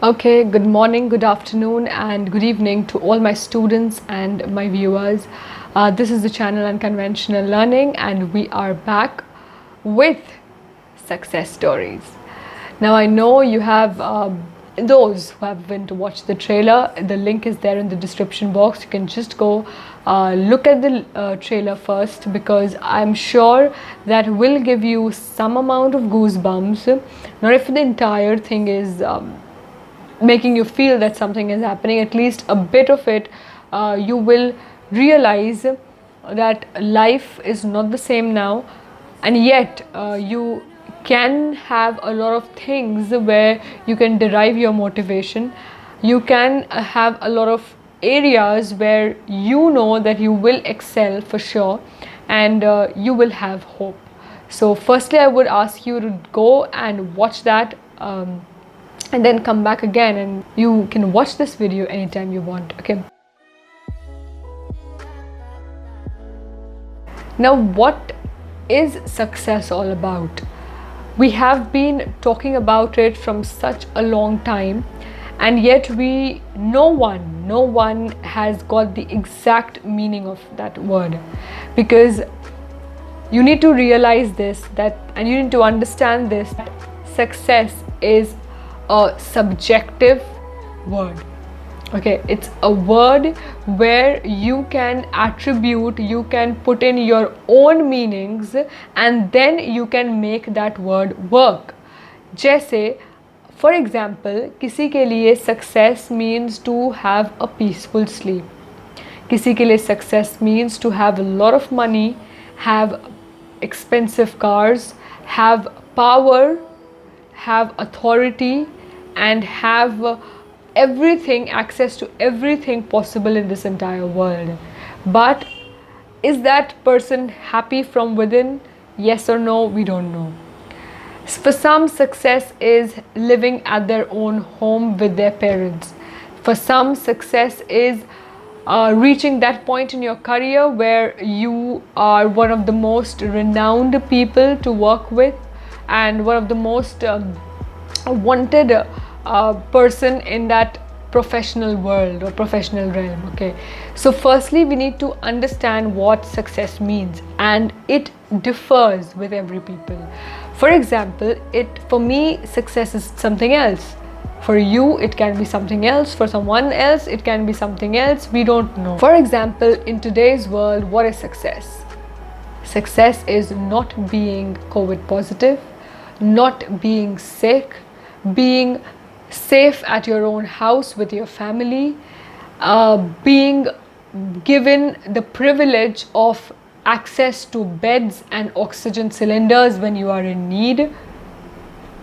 Okay, good morning, good afternoon, and good evening to all my students and my viewers. This is the channel Unconventional Learning, and we are back with success stories. Now, I know you have those who have been to watch the trailer. The link is there in the description box. You can just go look at the trailer first, because I'm sure that will give you some amount of goosebumps. Not if the entire thing is making you feel that something is happening, at least a bit of it. You will realize that life is not the same now, and yet you can have a lot of things where you can derive your motivation. You can have a lot of areas where you know that you will excel for sure, and you will have hope. So firstly, I would ask you to go and watch that, and then come back again, and you can watch this video anytime you want. Okay, now what is success all about? We have been talking about it from such a long time, and yet no one has got the exact meaning of that word. Because you need to realize this, that, and you need to understand this, that success is a subjective word. Okay, it's a word where you can attribute, you can put in your own meanings, and then you can make that word work. जैसे for example, किसी के लिए success means to have a peaceful sleep. किसी के लिए success means to have a lot of money, have expensive cars, have power, have authority, and have everything, access to everything possible in this entire world. But is that person happy from within? Yes or no? We don't know. For some, success is living at their own home with their parents. For some, success is reaching that point in your career where you are one of the most renowned people to work with, and one of the most wanted person in that professional world or professional realm. Okay, so firstly, we need to understand what success means, and it differs with every people. For example, for me, success is something else. For you, it can be something else. For someone else, it can be something else. We don't know. For example, in today's world, what is success? Success is not being COVID positive, not being sick, being safe at your own house with your family, being given the privilege of access to beds and oxygen cylinders when you are in need.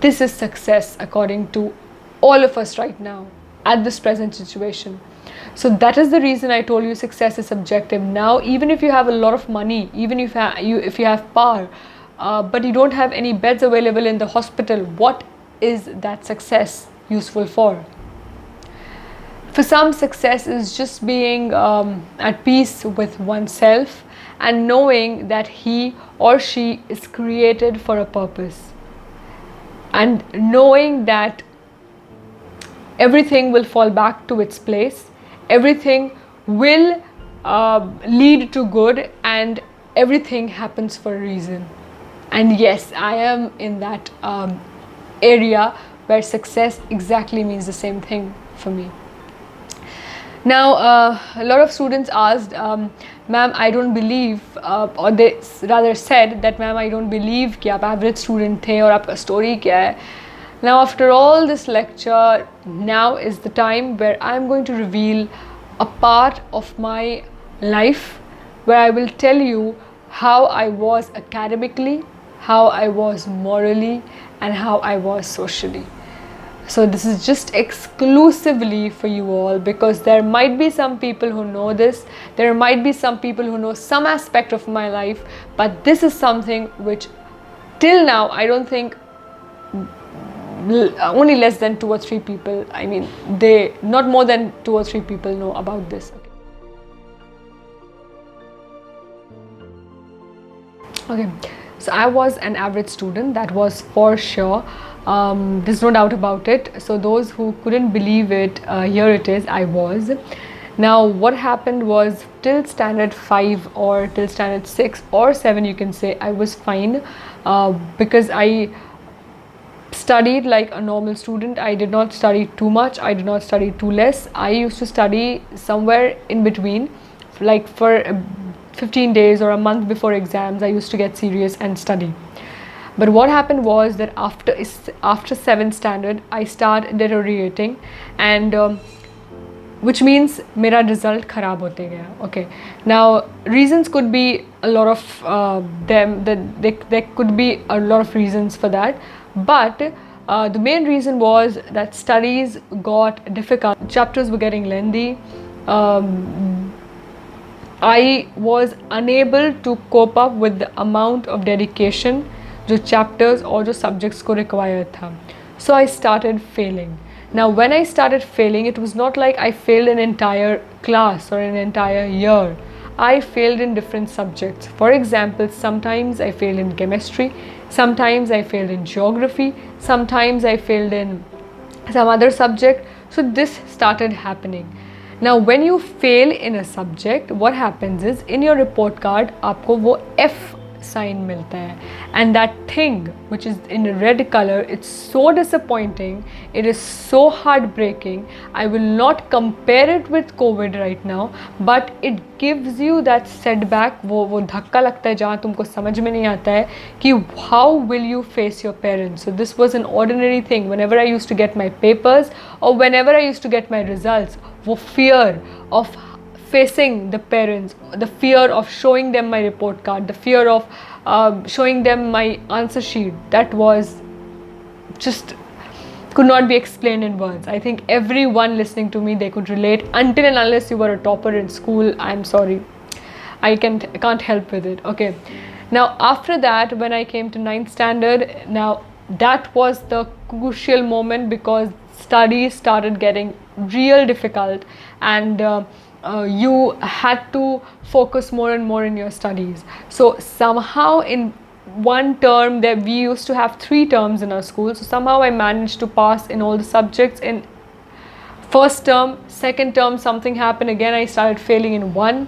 This is success according to all of us right now at this present situation. So that is the reason I told you success is subjective. Now, even if you have a lot of money, even if you have power, but you don't have any beds available in the hospital, what is that success useful for? For some, success is just being at peace with oneself and knowing that he or she is created for a purpose, and knowing that everything will fall back to its place, everything will lead to good, and everything happens for a reason. And yes, I am in that area where success exactly means the same thing for me. Now, a lot of students asked, ma'am, I don't believe, or they rather said that, ma'am, I don't believe कि आप average student थे और आपका story क्या है. Now, after all this lecture, now is the time where I'm going to reveal a part of my life where I will tell you how I was academically, how I was morally, and how I was socially. So this is just exclusively for you all, because there might be some people who know this, there might be some people who know some aspect of my life, but this is something which till now I don't think only less than 2 or 3 people, I mean not more than 2 or 3 people know about this. Okay, so I was an average student, that was for sure. There's no doubt about it. So those who couldn't believe it, here it is, I was. Now what happened was, till standard 5 or till standard 6 or 7 you can say, I was fine, because I studied like a normal student. I did not study too much, I did not study too less. I used to study somewhere in between, like for 15 days or a month before exams I used to get serious and study. But what happened was that after 7th standard I started deteriorating, and which means मेरा result खराब होते गया. Okay, now reasons could be a lot of there could be a lot of reasons for that, but the main reason was that studies got difficult, chapters were getting lengthy. I was unable to cope up with the amount of dedication जो chapters और जो subjects को required था. So I started failing. Now when I started failing, it was not like I failed an entire class or an entire year. I failed in different subjects. For example, sometimes I failed in chemistry, sometimes I failed in geography, sometimes I failed in some other subject. So this started happening. Now when you fail in a subject, what happens is, in your report card आपको वो F sign मिलता है, and that thing which is in red color, it's so disappointing, it is so heartbreaking. I will not compare it with COVID right now, but it gives you that setback, वो धक्का लगता है जहाँ तुमको समझ में नहीं आता है कि how will you face your parents. So this was an ordinary thing. Whenever I used to get my papers or whenever I used to get my results, वो fear of facing the parents, the fear of showing them my report card, the fear of showing them my answer sheet, that was just could not be explained in words. I think everyone listening to me, they could relate. Until and unless you were a topper in school, I'm sorry, I can't help with it. Okay, now after that, when I came to 9th standard, now that was the crucial moment, because studies started getting real difficult, and you had to focus more and more in your studies. So somehow in one term, that we used to have 3 terms in our school, so somehow I managed to pass in all the subjects in first term. Second term, something happened again, I started failing in one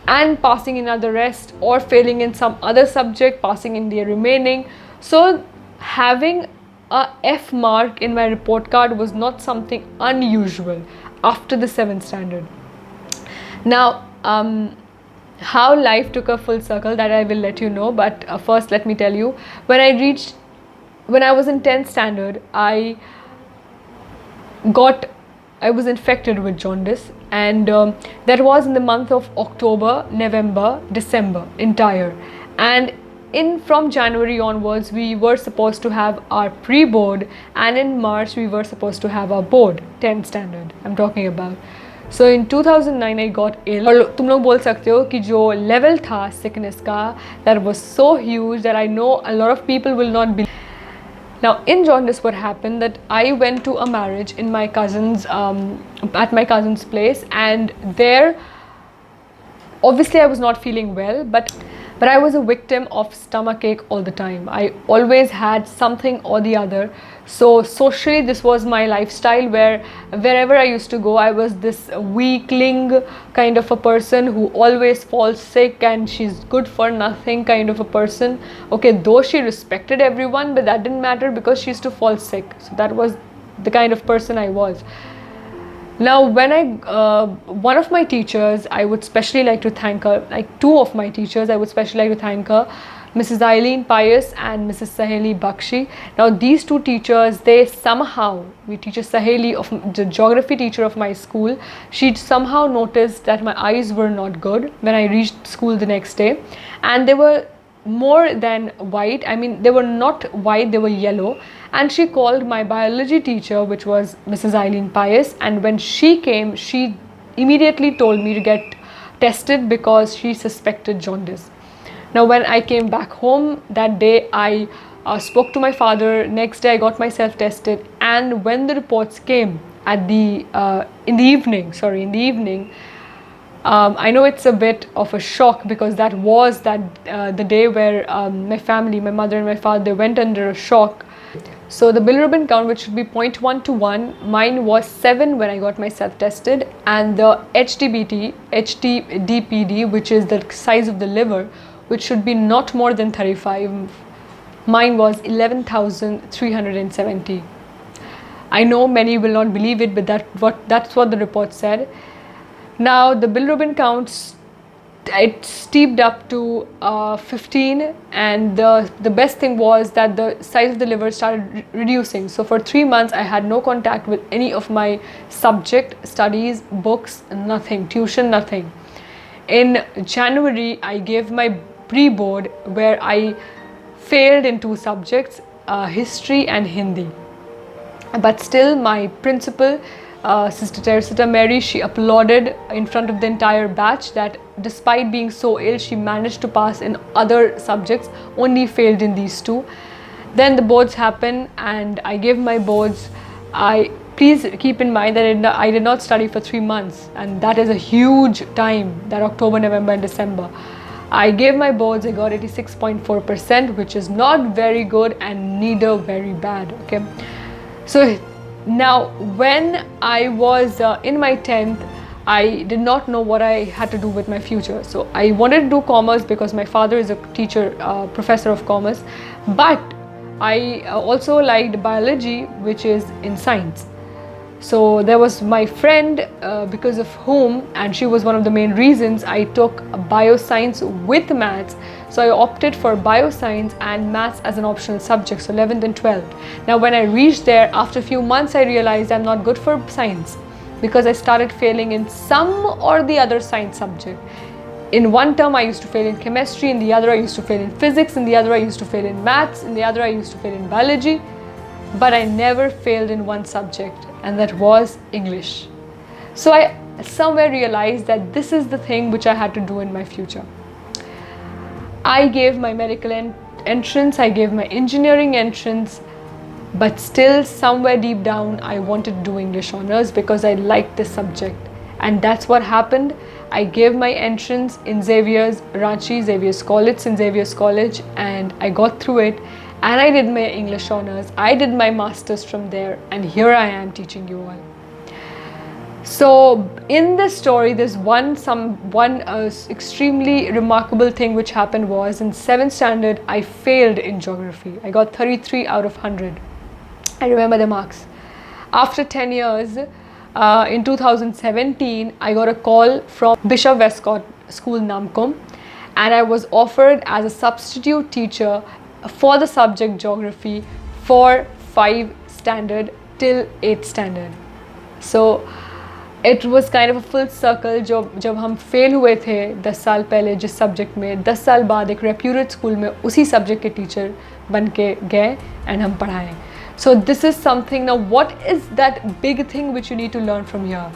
and passing in other rest, or failing in some other subject, passing in the remaining. So having a F mark in my report card was not something unusual after the 7th standard. Now how life took a full circle, that I will let you know, but first let me tell you, when I was in 10th standard, I was infected with jaundice, and that was in the month of October, November, December entire, and from January onwards we were supposed to have our pre-board, and in March we were supposed to have our board, 10th standard I'm talking about. So in 2009 I got ill, और तुम लोग बोल सकते हो कि जो level था sickness का, that was so huge that I know a lot of people will not believe. Now in jaundice, what happened, that I went to a marriage in my cousin's at my cousin's place, and there obviously I was not feeling well, but I was a victim of stomachache all the time. I always had something or the other. So socially, this was my lifestyle, where wherever I used to go, I was this weakling kind of a person who always falls sick, and she's good for nothing kind of a person. Okay, though she respected everyone, but that didn't matter because she used to fall sick. So that was the kind of person I was. Now when one of my teachers, I would especially like to thank her, like 2 of my teachers I would especially like to thank her, Mrs. Eileen Pius and Mrs. Saheli Bakshi. Now these 2 teachers, they somehow, teacher Saheli, of the geography teacher of my school, she somehow noticed that my eyes were not good when I reached school the next day, and they were more than white. I mean, they were not white, they were yellow. And she called my biology teacher, which was Mrs. Eileen Pius, and when she came, she immediately told me to get tested because she suspected jaundice. Now when I came back home that day, I spoke to my father. Next day I got myself tested, and when the reports came at in the evening, I know it's a bit of a shock, because that was the day where my family, my mother and my father, they went under a shock. So the bilirubin count, which should be 0.1 to 1, mine was 7 when I got myself tested, and the HDPD, which is the size of the liver, which should be not more than 35, mine was 11,370. I know many will not believe it, but that's what the report said. Now the bilirubin counts, it steeped up to 15, and the best thing was that the size of the liver started reducing. So for 3 months I had no contact with any of my subject studies, books, nothing, tuition, nothing. In January I gave my pre-board, where I failed in 2 subjects, history and Hindi. But still my principal, Sister Teresita Mary, she applauded in front of the entire batch that despite being so ill, she managed to pass in other subjects, only failed in these 2. Then the boards happened and I gave my boards. Please keep in mind that I did not study for 3 months, and that is a huge time, that October, November and December. I gave my boards, I got 86.4%, which is not very good and neither very bad. Okay, so now when I was in my 10th, I did not know what I had to do with my future. So I wanted to do commerce because my father is a teacher, professor of commerce, but I also liked biology, which is in science. So there was my friend, because of whom, and she was one of the main reasons I took bioscience with maths. So I opted for bioscience and maths as an optional subject, so 11th and 12th. Now when I reached there, after a few months I realized I'm not good for science, because I started failing in some or the other science subject. In one term I used to fail in chemistry, in the other I used to fail in physics, in the other I used to fail in maths, in the other I used to fail in biology, but I never failed in one subject, and that was English. So I somewhere realized that this is the thing which I had to do in my future. I gave my medical entrance, I gave my engineering entrance, but still somewhere deep down I wanted to do English honors because I liked this subject. And that's what happened. I gave my entrance in Xavier's, Ranchi, Xavier's College, St. Xavier's College, and I got through it, and I did my English honors. I did my masters from there, and here I am teaching you all. So in this story, there's one extremely remarkable thing which happened was in 7th standard, I failed in geography. I got 33 out of 100. I remember the marks. After 10 years, in 2017, I got a call from Bishop Westcott School, Namkom, and I was offered as a substitute teacher for the subject geography for 5 standard till 8th standard. So it was kind of a full circle. जब हम fail हुए थे 10 साल पहले जिस subject में, 10 साल बाद एक रेप्यूटेड स्कूल में उसी सब्जेक्ट के टीचर बन के गए एंड हम पढ़ाएं. So this is something. Now what is that big thing which you need to learn from here?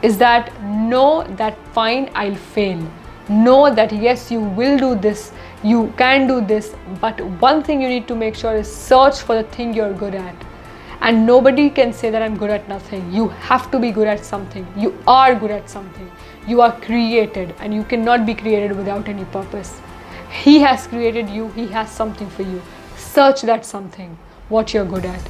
Is that know that fine, I'll fail. Know that yes, you will do this, you can do this, but one thing you need to make sure is search for the thing you're good at. And nobody can say that I'm good at nothing. You have to be good at something. You are good at something. You are created, and you cannot be created without any purpose. He has created you. He has something for you. Search that something, what you're good at,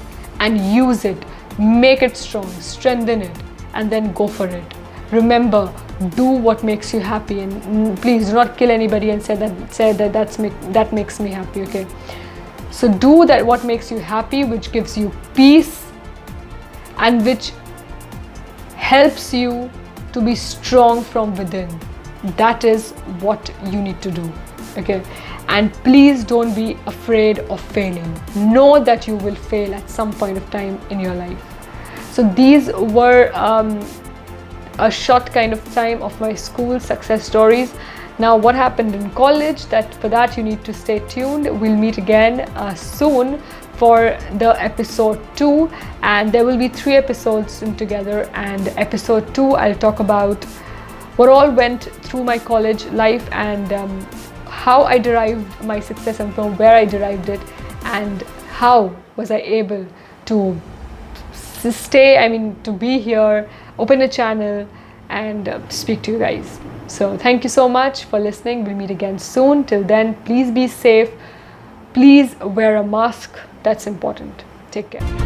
and use it. Make it strong, strengthen it, and then go for it. Remember, do what makes you happy, and please do not kill anybody and say that makes me happy. Okay. So do that what makes you happy, which gives you peace and which helps you to be strong from within. That is what you need to do. Okay, and please don't be afraid of failing. Know that you will fail at some point of time in your life. So these were a short kind of time of my school success stories. Now what happened in college, for that you need to stay tuned. We'll meet again soon for the episode 2, and there will be 3 episodes in together, and episode 2 I'll talk about what all went through my college life and how I derived my success and from where I derived it, and how was I able to to be here, open a channel and speak to you guys. So thank you so much for listening. We'll meet again soon. Till then, please be safe. Please wear a mask. That's important. Take care.